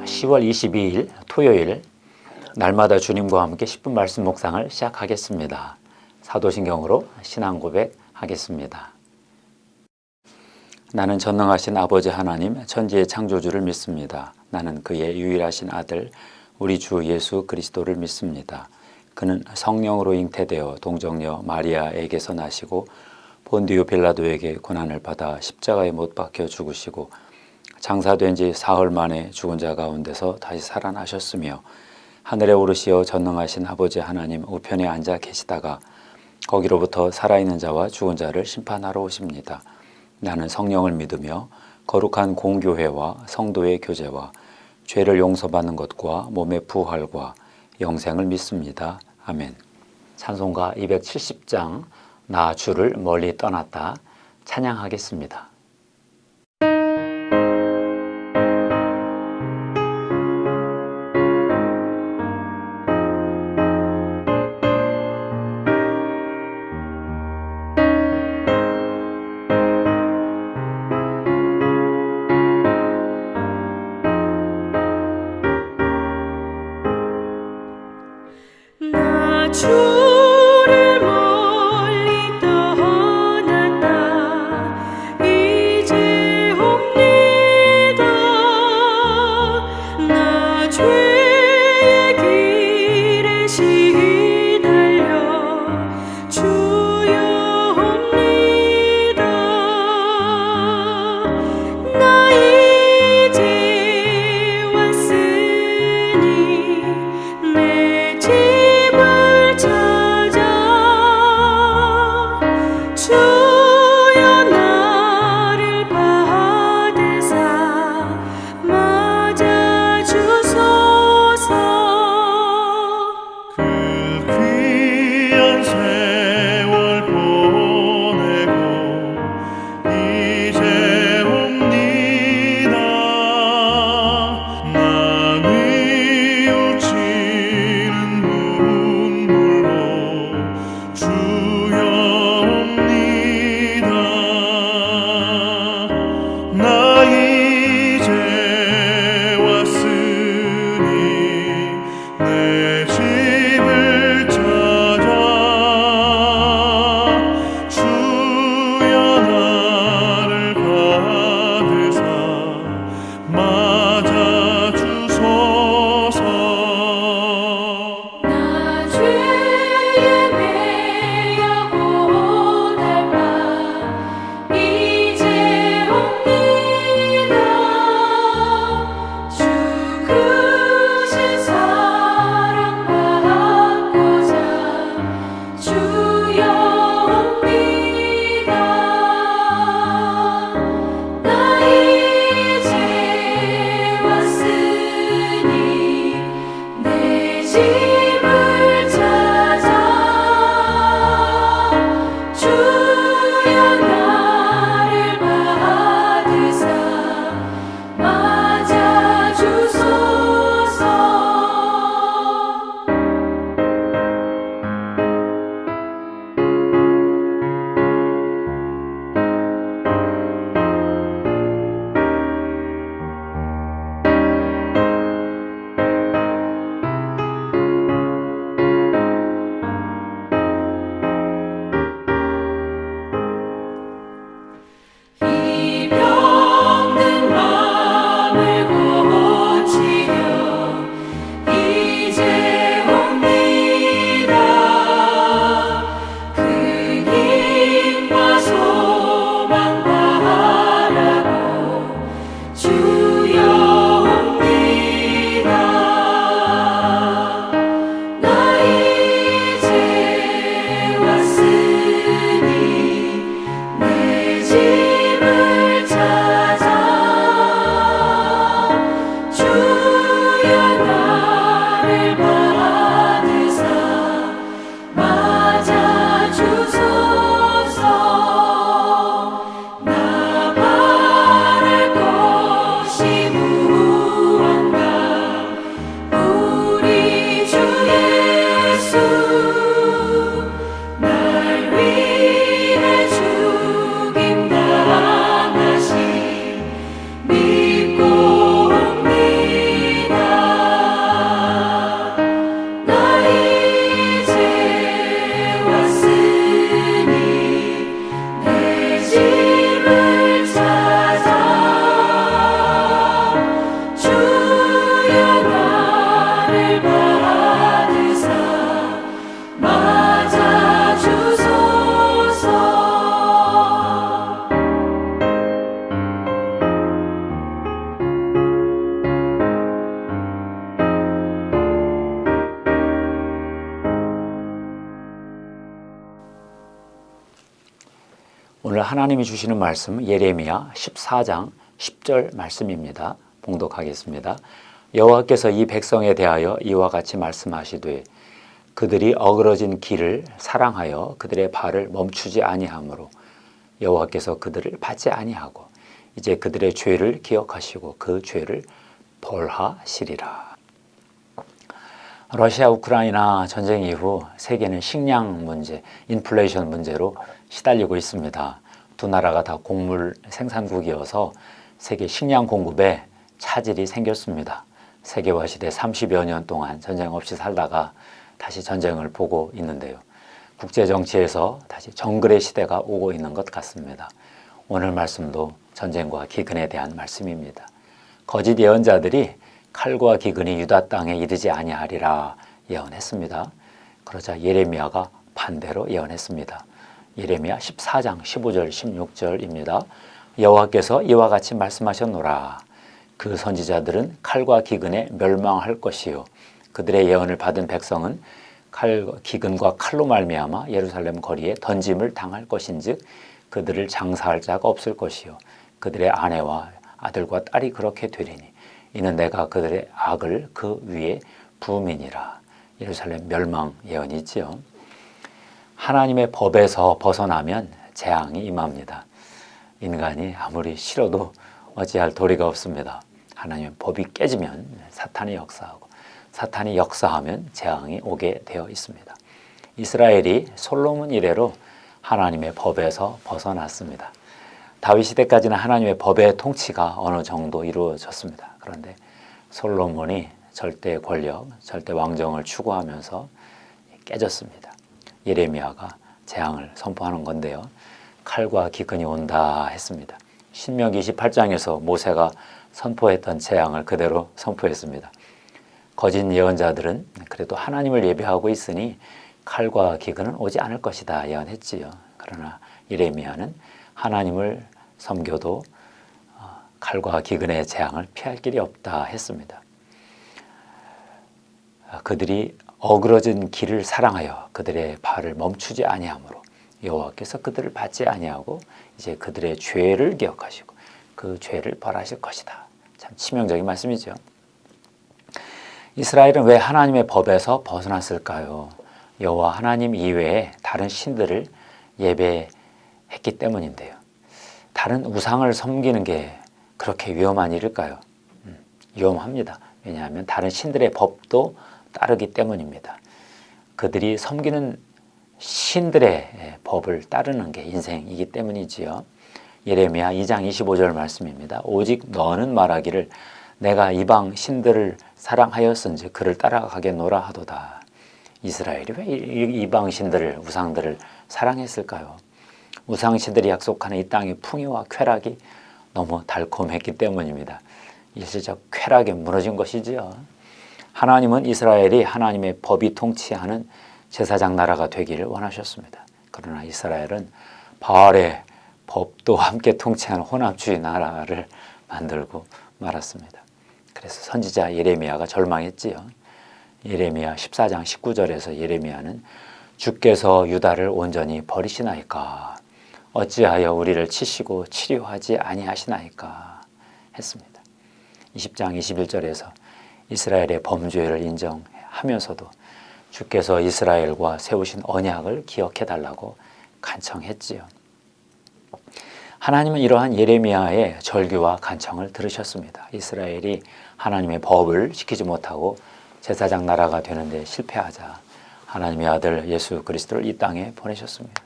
10월 22일 토요일 날마다 주님과 함께 10분 말씀 묵상을 시작하겠습니다. 사도신경으로 신앙 고백하겠습니다. 나는 전능하신 아버지 하나님 천지의 창조주를 믿습니다. 나는 그의 유일하신 아들 우리 주 예수 그리스도를 믿습니다. 그는 성령으로 잉태되어 동정녀 마리아에게서 나시고 본디오 빌라도에게 고난을 받아 십자가에 못 박혀 죽으시고 장사된 지 사흘 만에 죽은 자 가운데서 다시 살아나셨으며 하늘에 오르시어 전능하신 아버지 하나님 우편에 앉아 계시다가 거기로부터 살아있는 자와 죽은 자를 심판하러 오십니다. 나는 성령을 믿으며 거룩한 공교회와 성도의 교제와 죄를 용서받는 것과 몸의 부활과 영생을 믿습니다. 아멘. 찬송가 270장 나 주를 멀리 떠났다 찬양하겠습니다. 나 주를 멀리 떠났다 이 하나님이 주시는 말씀 예레미야 14장 10절 말씀입니다. 봉독하겠습니다. 여호와께서 이 백성에 대하여 이와 같이 말씀하시되 그들이 어그러진 길을 사랑하여 그들의 발을 멈추지 아니하므로 여호와께서 그들을 받지 아니하고 이제 그들의 죄를 기억하시고 그 죄를 벌하시리라. 러시아 우크라이나 전쟁 이후 세계는 식량 문제, 인플레이션 문제로 시달리고 있습니다. 두 나라가 다 곡물 생산국이어서 세계 식량 공급에 차질이 생겼습니다. 세계화 시대 30여 년 동안 전쟁 없이 살다가 다시 전쟁을 보고 있는데요. 국제 정치에서 다시 정글의 시대가 오고 있는 것 같습니다. 오늘 말씀도 전쟁과 기근에 대한 말씀입니다. 거짓 예언자들이 칼과 기근이 유다 땅에 이르지 아니하리라 예언했습니다. 그러자 예레미야가 반대로 예언했습니다. 예레미야 14장 15절 16절입니다. 여호와께서 이와 같이 말씀하셨노라. 그 선지자들은 칼과 기근에 멸망할 것이요 그들의 예언을 받은 백성은 기근과 칼로 말미암아 예루살렘 거리에 던짐을 당할 것인즉 그들을 장사할 자가 없을 것이요 그들의 아내와 아들과 딸이 그렇게 되리니 이는 내가 그들의 악을 그 위에 부음이니라. 예루살렘 멸망 예언이지요. 하나님의 법에서 벗어나면 재앙이 임합니다. 인간이 아무리 싫어도 어찌할 도리가 없습니다. 하나님의 법이 깨지면 사탄이 역사하고 사탄이 역사하면 재앙이 오게 되어 있습니다. 이스라엘이 솔로몬 이래로 하나님의 법에서 벗어났습니다. 다윗 시대까지는 하나님의 법의 통치가 어느 정도 이루어졌습니다. 그런데 솔로몬이 절대 권력, 절대 왕정을 추구하면서 깨졌습니다. 예레미야가 재앙을 선포하는 건데요. 칼과 기근이 온다 했습니다. 신명기 28장에서 모세가 선포했던 재앙을 그대로 선포했습니다. 거짓 예언자들은 그래도 하나님을 예배하고 있으니 칼과 기근은 오지 않을 것이다 예언했지요. 그러나 예레미야는 하나님을 섬겨도 칼과 기근의 재앙을 피할 길이 없다 했습니다. 그들이 어그러진 길을 사랑하여 그들의 발을 멈추지 아니하므로 여호와께서 그들을 받지 아니하고 이제 그들의 죄를 기억하시고 그 죄를 벌하실 것이다. 참 치명적인 말씀이죠. 이스라엘은 왜 하나님의 법에서 벗어났을까요? 여호와 하나님 이외에 다른 신들을 예배했기 때문인데요. 다른 우상을 섬기는 게 그렇게 위험한 일일까요? 위험합니다. 왜냐하면 다른 신들의 법도 따르기 때문입니다. 그들이 섬기는 신들의 법을 따르는 게 인생이기 때문이지요. 예레미야 2장 25절 말씀입니다. 오직 너는 말하기를 내가 이방 신들을 사랑하였은지 그를 따라가겠노라 하도다. 이스라엘이 왜 이방 신들을 우상들을 사랑했을까요? 우상신들이 약속하는 이 땅의 풍요와 쾌락이 너무 달콤했기 때문입니다. 일시적 쾌락에 무너진 것이지요. 하나님은 이스라엘이 하나님의 법이 통치하는 제사장 나라가 되기를 원하셨습니다. 그러나 이스라엘은 바알의 법도 함께 통치하는 혼합주의 나라를 만들고 말았습니다. 그래서 선지자 예레미야가 절망했지요. 예레미야 14장 19절에서 예레미야는 주께서 유다를 온전히 버리시나이까 어찌하여 우리를 치시고 치료하지 아니하시나이까 했습니다. 20장 21절에서 이스라엘의 범죄를 인정하면서도 주께서 이스라엘과 세우신 언약을 기억해달라고 간청했지요. 하나님은 이러한 예레미야의 절규와 간청을 들으셨습니다. 이스라엘이 하나님의 법을 지키지 못하고 제사장 나라가 되는데 실패하자 하나님의 아들 예수 그리스도를 이 땅에 보내셨습니다.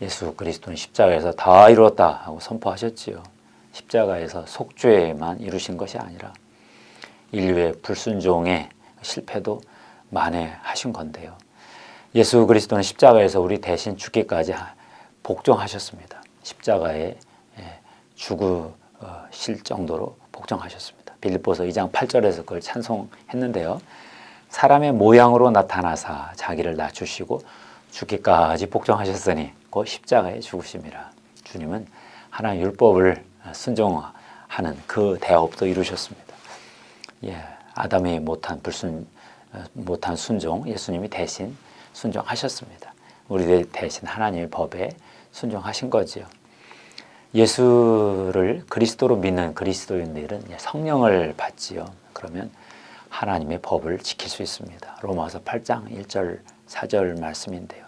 예수 그리스도는 십자가에서 다 이루었다 하고 선포하셨지요. 십자가에서 속죄만 이루신 것이 아니라 인류의 불순종의 실패도 만회하신 건데요. 예수 그리스도는 십자가에서 우리 대신 죽기까지 복종하셨습니다. 십자가에 죽으실 정도로 복종하셨습니다. 빌립보서 2장 8절에서 그걸 찬송했는데요. 사람의 모양으로 나타나사 자기를 낮추시고 죽기까지 복종하셨으니 그 십자가에 죽으심이라. 주님은 하나님 율법을 순종하는 그 대업도 이루셨습니다. 아담이 못한 순종 예수님이 대신 순종하셨습니다. 우리 대신 하나님의 법에 순종하신 거지요. 예수를 그리스도로 믿는 그리스도인들은 성령을 받지요. 그러면 하나님의 법을 지킬 수 있습니다. 로마서 8장 1절 4절 말씀인데요.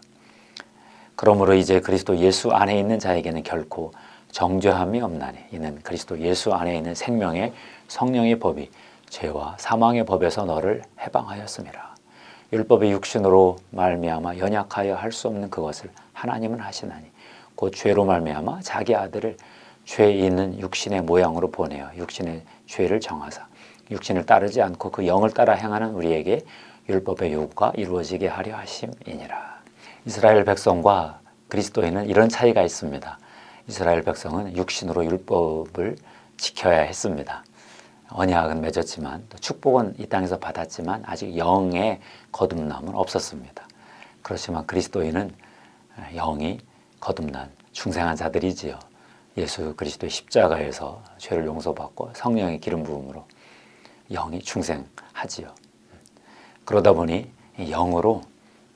그러므로 이제 그리스도 예수 안에 있는 자에게는 결코 정죄함이 없나니 이는 그리스도 예수 안에 있는 생명의 성령의 법이 죄와 사망의 법에서 너를 해방하였음이라. 율법의 육신으로 말미암아 연약하여 할 수 없는 그것을 하나님은 하시나니 곧 죄로 말미암아 자기 아들을 죄 있는 육신의 모양으로 보내어 육신의 죄를 정하사 육신을 따르지 않고 그 영을 따라 행하는 우리에게 율법의 요구가 이루어지게 하려 하심이니라. 이스라엘 백성과 그리스도인은 이런 차이가 있습니다. 이스라엘 백성은 육신으로 율법을 지켜야 했습니다. 언약은 맺었지만 또 축복은 이 땅에서 받았지만 아직 영의 거듭남은 없었습니다. 그렇지만 그리스도인은 영이 거듭난 중생한 자들이지요. 예수 그리스도의 십자가에서 죄를 용서받고 성령의 기름 부음으로 영이 중생하지요. 그러다 보니 영으로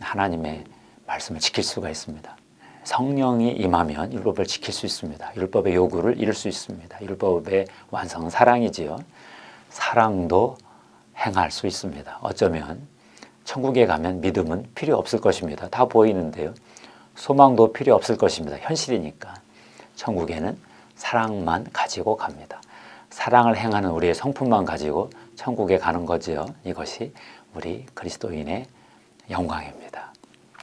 하나님의 말씀을 지킬 수가 있습니다. 성령이 임하면 율법을 지킬 수 있습니다. 율법의 요구를 이룰 수 있습니다. 율법의 완성은 사랑이지요. 사랑도 행할 수 있습니다. 어쩌면 천국에 가면 믿음은 필요 없을 것입니다. 다 보이는데요. 소망도 필요 없을 것입니다. 현실이니까. 천국에는 사랑만 가지고 갑니다. 사랑을 행하는 우리의 성품만 가지고 천국에 가는 거지요. 이것이 우리 그리스도인의 영광입니다.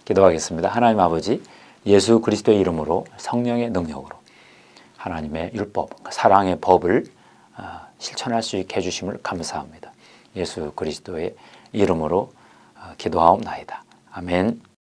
기도하겠습니다. 하나님 아버지, 예수 그리스도의 이름으로 성령의 능력으로 하나님의 율법, 사랑의 법을 실천할 수 있게 해주심을 감사합니다. 예수 그리스도의 이름으로 기도하옵나이다. 아멘.